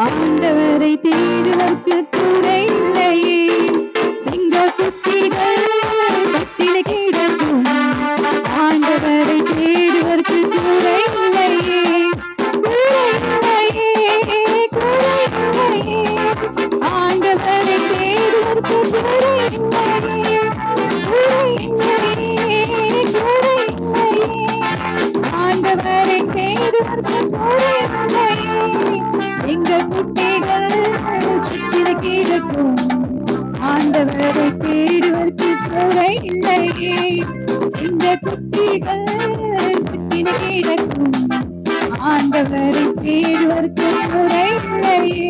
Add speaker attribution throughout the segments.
Speaker 1: ஆண்டவரை தேடுவதற்கு குறை இல்லையே. சிங்க குட்டிகள் கட்டில கிடக்கும், ஆண்டவரை தேடுவதற்கு குறை இல்லையே. ஆண்டவரை தேடுவதற்கு குறை இல்லையே. ஆண்டவரை தேடுவதற்கு குறை இல்லையே. எங்க குட்டிகள் சுற்றில கிடக்கும், ஆண்டவரை தேடுவதற்கு குறை இல்லையே. எங்க குட்டிகள் சுற்றில கிடக்கும், ஆண்டவரை தேடுவதற்கு குறை இல்லையே.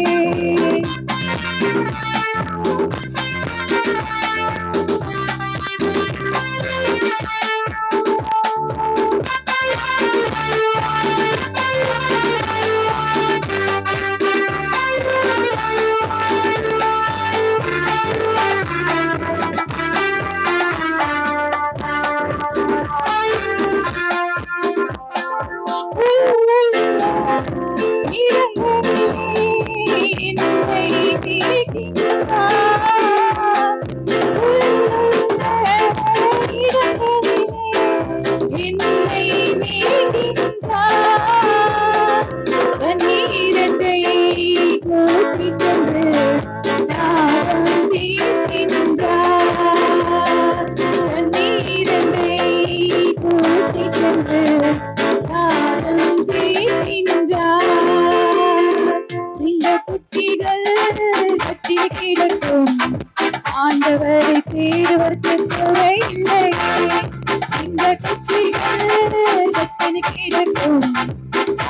Speaker 1: கிடக்கும், ஆண்டவரை தேடுவதற்கு குறை இல்லையே. இந்த குட்டிகள் கட்டின கிடக்கும்,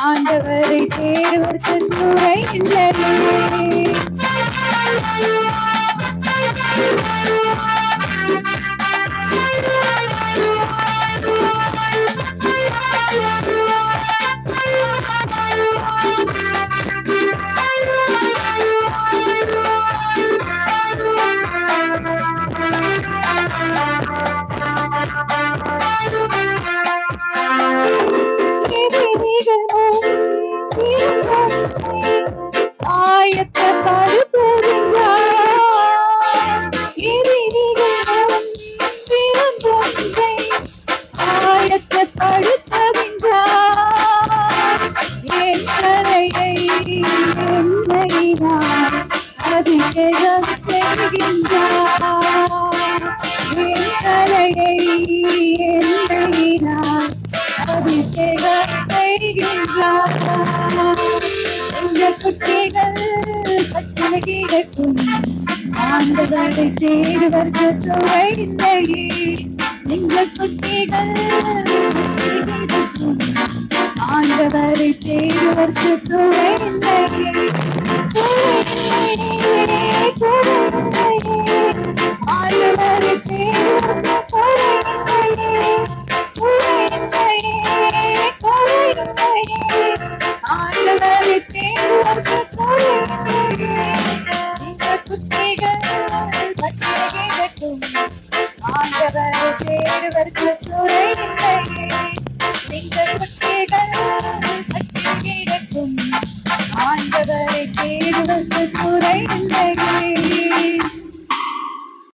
Speaker 1: ஆண்டவரை தேடுவதற்கு குறை இல்லையே. அபிஷேகம் செய்கின்றார், அபிஷேகம் செய்கின்றார். இந்த குட்டிகள் கட்டில கிடக்கும், ஆண்டவரை தேடுவதற்கு குறை இல்லையே. இந்த குட்டிகள் கிடக்கும், ஆண்டவரை தேடுவதற்கு குறை இல்லையே. ஆண்டவரை தேடுவதற்கு குறை இல்லையே. ஆண்டவரை தேடுவதற்கு குறை இல்லையே. இந்த குட்டிகள் கட்டில கிடக்கும், ஆண்டவரை தேடுவதற்கு குறை இல்லையே. இந்த குட்டிகள் கட்டில கிடக்கும், ஆண்டவரை தேடுவதற்கு குறை இல்லையே.